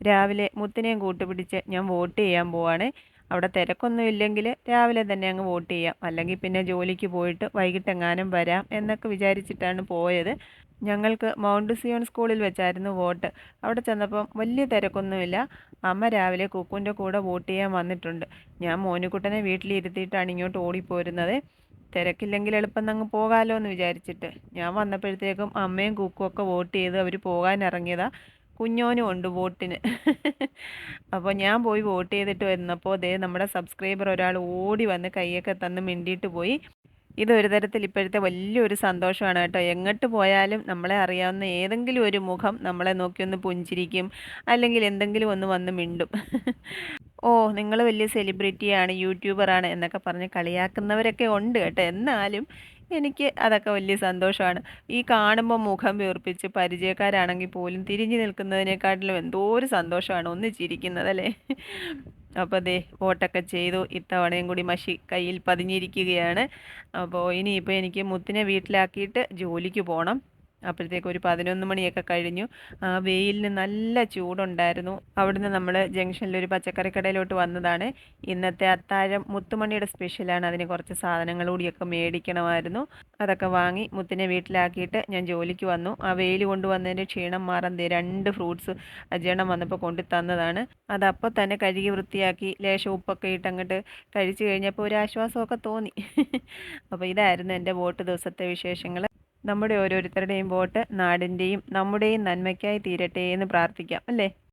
രാവിലെ മുത്തിനെയും കൂട്ടുപിടിച്ച് ഞാൻ വോട്ട് ചെയ്യാൻ പോവാണ്. അവിടെ തിരക്കൊന്നും ഇല്ലെങ്കിൽ രാവിലെ തന്നെ അങ്ങ് വോട്ട് ചെയ്യാം. അല്ലെങ്കിൽ പിന്നെ ജോലിക്ക് പോയിട്ട് വൈകിട്ടെങ്ങാനും വരാം എന്നൊക്കെ വിചാരിച്ചിട്ടാണ് പോയത്. ഞങ്ങൾക്ക് മൗണ്ട് സിയോൺ സ്കൂളിൽ വെച്ചായിരുന്നു വോട്ട്. അവിടെ ചെന്നപ്പം വലിയ തിരക്കൊന്നുമില്ല. അമ്മ രാവിലെ കുക്കുൻ്റെ കൂടെ വോട്ട് ചെയ്യാൻ വന്നിട്ടുണ്ട്. ഞാൻ മോനുകുട്ടനെ വീട്ടിലിരുത്തിയിട്ടാണ് ഇങ്ങോട്ട് ഓടിപ്പോരുന്നത്. തിരക്കില്ലെങ്കിൽ എളുപ്പം അങ്ങ് പോകാമല്ലോ എന്ന് വിചാരിച്ചിട്ട്. ഞാൻ വന്നപ്പോഴത്തേക്കും അമ്മയും കുക്കും ഒക്കെ വോട്ട് ചെയ്ത് അവർ പോകാൻ ഇറങ്ങിയതാ. കുഞ്ഞോനും ഉണ്ട് വോട്ടിന്. അപ്പോൾ ഞാൻ പോയി വോട്ട് ചെയ്തിട്ട് വരുന്നപ്പോൾ ദേ നമ്മുടെ സബ്സ്ക്രൈബർ ഒരാൾ ഓടി വന്ന് കൈയൊക്കെ തന്ന് മിണ്ടിയിട്ട് പോയി. ഇതൊരു തരത്തിൽ ഇപ്പോഴത്തെ വലിയൊരു സന്തോഷമാണ് കേട്ടോ. എങ്ങോട്ട് പോയാലും നമ്മളെ അറിയാവുന്ന ഏതെങ്കിലും ഒരു മുഖം നമ്മളെ നോക്കി ഒന്ന് പുഞ്ചിരിക്കും, അല്ലെങ്കിൽ എന്തെങ്കിലും ഒന്ന് വന്ന് മിണ്ടും. ഓ, നിങ്ങൾ വലിയ സെലിബ്രിറ്റിയാണ്, യൂട്യൂബറാണ് എന്നൊക്കെ പറഞ്ഞ് കളിയാക്കുന്നവരൊക്കെ ഉണ്ട് കേട്ടോ. എന്നാലും എനിക്ക് അതൊക്കെ വലിയ സന്തോഷമാണ്. ഈ കാണുമ്പോൾ മുഖം വീർപ്പിച്ച് പരിചയക്കാരാണെങ്കിൽ പോലും തിരിഞ്ഞു നിൽക്കുന്നതിനെക്കാട്ടിലും എന്തോ ഒരു സന്തോഷമാണ് ഒന്ന് ചിരിക്കുന്നത് അല്ലേ. അപ്പോൾ ദേ വോട്ടൊക്കെ ചെയ്തു. ഇത്തവണയും കൂടി മഷി കയ്യിൽ പതിഞ്ഞിരിക്കുകയാണ്. അപ്പോൾ ഇനിയിപ്പോൾ എനിക്ക് മുത്തിനെ വീട്ടിലാക്കിയിട്ട് ജോലിക്ക് പോകണം. അപ്പോഴത്തേക്ക് ഒരു 11 മണിയൊക്കെ കഴിഞ്ഞു. ആ വെയിലിന് നല്ല ചൂടുണ്ടായിരുന്നു. അവിടുന്ന് നമ്മൾ ജംഗ്ഷനിൽ ഒരു പച്ചക്കറി കടയിലോട്ട് വന്നതാണ്. ഇന്നത്തെ അത്താഴം മുത്തുമണിയുടെ സ്പെഷ്യലാണ്. അതിന് കുറച്ച് സാധനങ്ങൾ കൂടിയൊക്കെ മേടിക്കണമായിരുന്നു. അതൊക്കെ വാങ്ങി മുത്തിനെ വീട്ടിലാക്കിയിട്ട് ഞാൻ ജോലിക്ക് വന്നു. ആ വെയിൽ കൊണ്ടുവന്നതിൻ്റെ ക്ഷീണം മാറാൻ ദേ 2 ഫ്രൂട്ട്സ് അജയണം വന്നപ്പോൾ കൊണ്ടു തന്നതാണ്. അതപ്പോൾ തന്നെ കഴുകി വൃത്തിയാക്കി ലേശം ഉപ്പൊക്കെ ഇട്ട് അങ്ങോട്ട് കഴിച്ചു കഴിഞ്ഞപ്പോൾ ഒരു ആശ്വാസമൊക്കെ തോന്നി. അപ്പോൾ ഇതായിരുന്നു എൻ്റെ വോട്ട് ദിവസത്തെ വിശേഷങ്ങൾ. നമ്മുടെ ഓരോരുത്തരുടെയും വോട്ട് നാടിൻ്റെയും നമ്മുടെയും നന്മയ്ക്കായി തീരട്ടെ എന്ന് പ്രാർത്ഥിക്കാം അല്ലേ.